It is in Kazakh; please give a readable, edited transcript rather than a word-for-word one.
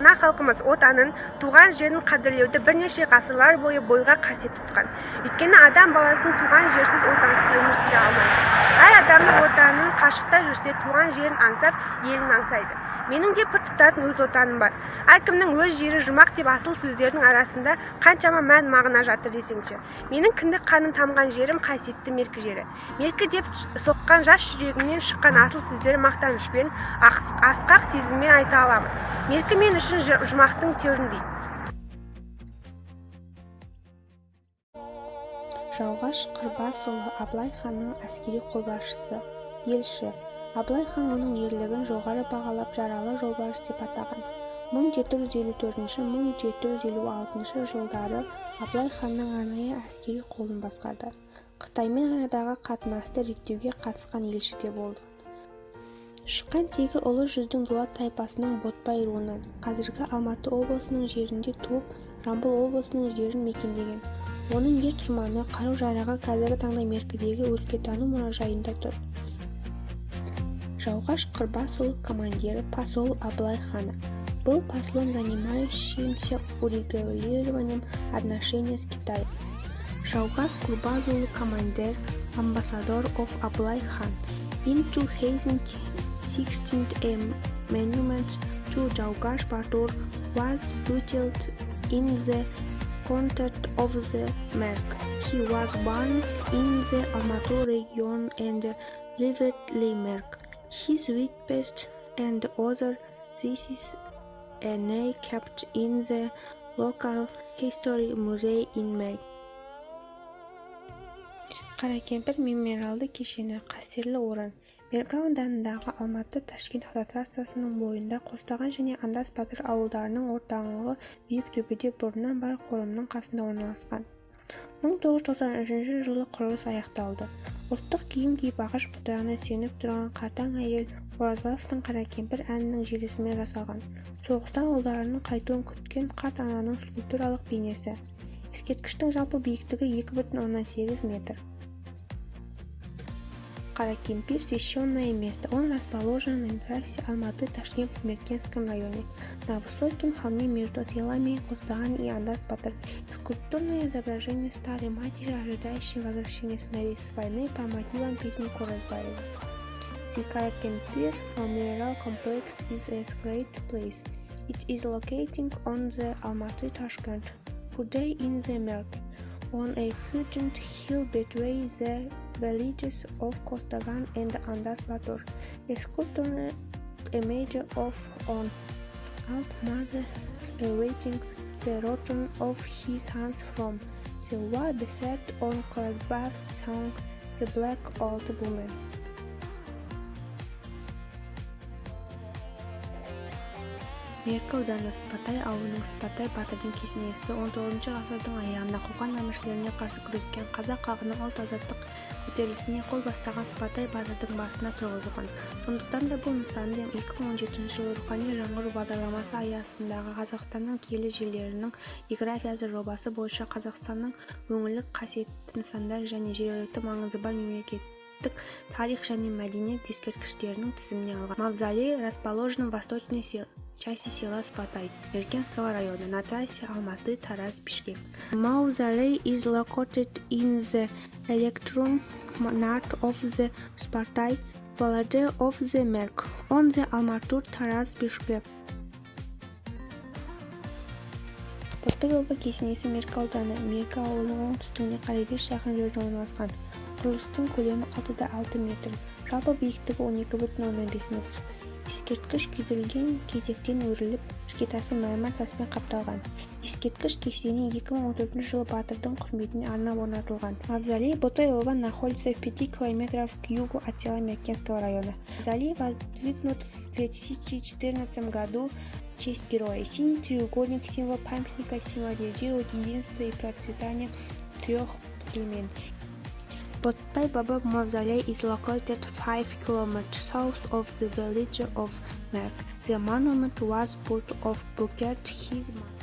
Ана халқымыз отанын, туған жерін қадірлеуді бірнеше ғасырлар бойға қасиет тұтқан. Өйткені адам баласын туған жерсіз отансыз өмір сүре алмайды. Әр адамның отанын қашықта жүрсе, туған жерін аңсап, елін аңсайды. Менің де пір тұтатын өз отаным бар. Әркімнің өз жері жұмақ деп асыл сөздердің арасында қаншама мән мағына жатыр десеңші. Менің кіндік қаным тамған жерім қасиетті Меркі жері. Меркі деп соққан жас жүрегімнен шыққан асыл сөздер мақтанышпен, асқақ сезіммен айта аламын. Меркі мен үшін жұмақтың төріндей. Жауғаш Қырбасұлы Абылай ханның әскери қолбасшысы, елші. Абылай хан оның ерлігін жоғары бағалап жаралы жолбарыс деп атаған. 1754-1756 жылдары Абылай ханның арнайы әскери қолын басқарды. Қытаймен арадағы қатынасты реттеуге қатысқан елші де болды. Шыққан тегі ұлы жүздің дулат тайпасының Ботпай руынан, қазіргі Алматы облысының жерінде туып, Жамбыл облысының жерін мекендеген. Оның ер тұрманы, қару-жарағы қазіргі таңда Меркідегі өлкетану мұражайында тұр. Жауғаш Қырбасұлы командиры посол Абылай хана. Был послом, занимающимся урегулированием отношений с Китаем. Жауғаш Қырбасұлы командир, ambassador of Абылай хан. In 2016, a monument to Жауғаш Батыр was built in the context of the Merk. He was born in the Almaty region and lived in Merk. His weakest and other thesis are now kept in the local history museum in Merk. Қаракемпір мемориалды кешені қастерлі орын. Меркі ауданындағы Алматы-Ташкент трассасының бойында Қостаған және Андас Батыр ауылдарының ортаңғы биік төбеде бұрыннан бар қорымның қасында орналасқан. 1993 жылы құрылыс аяқталды. Ұлттық киім киіп ағаш бұтағына сүйеніп тұрған қартаң әйел Оразбаевтың Қаракемпір әнінің желісімен жасалған. Соғыстан ауылдарының қайтуын күткен қарт ананың скульптуралық бейнесі. Ескерткіштің жалпы биіктігі 2,8 метр. Каракемпир – священное место. Он расположен на трассе Алматы-Ташкент в Меркенском районе, на высоком холме между селами Қостаған и Андас Батыр. Скульптурное изображение старой матери, ожидающей возвращения сыновей с войны по мотивам песни Оразбаева. The Каракемпир Memorial Complex is a great place. It is located on the Almaty-Tashkent, today in the Merk, on a hidden hill between the villages of Қостаған and Андас Батыр. A sculptural image of an old mother awaiting the return of his sons from the war based on Orazбаев's song The Black Old Woman. Меркі ауданы Сыпатай ауылының Сыпатай батырдың кесенесі 19 ғасырдың аяғында қоқан әміршілеріне қарсы күрескен қазақ халқының ұлт-азаттық көтерілісіне қол бастаған Сыпатай батырдың басына тұрғызылған. Сондықтан да бұл нысанды 2017 жылы рухани жаңғыру бағдарламасы аясындағы Қазақстанның киелі жерлерінің географиясы жобасы бойынша Қазақстанның өңірлік қасиетті нысандар және жергілікті маңызы бар мемлекеттік тарих және мәдениет ескерткіштерінің тізіміне алған. Мавзолей расположен в восточной части села Сыпатай, Меркенского района, на трассе Алматы-Тараз-Бишкек. Mausolei is located in the electron north of the Spartai village of the Merk, on the Almaty-Тараз-Бишкек. Ботпай баба кесенесі Меркі ауданы, Меркі ауылының оңтүстігіне қарай 5 шақырым жерде орналасқан. Құрылыстың көлемі 6,6 метр, жалпы биіктігі 12,15 метр. Ескерткіш күйдірілген кезектен өріліп, іргетасы мәрмәр таспен қапталған. Ескерткіш кешені 2014 жылы батырдың құрметіне арнап орнатылған. Мавзолей Ботпай баба находится в 5 километров к югу от села Меркенского района. Мавзолей воздвигнут в 2014 году в честь героя. Синий треугольник, символ памятника, символизирует единство и процветание 3 племен. Ботпай Баба Mausolei is located 5 km south of the village of Merk. The monument was built of Buket his mother.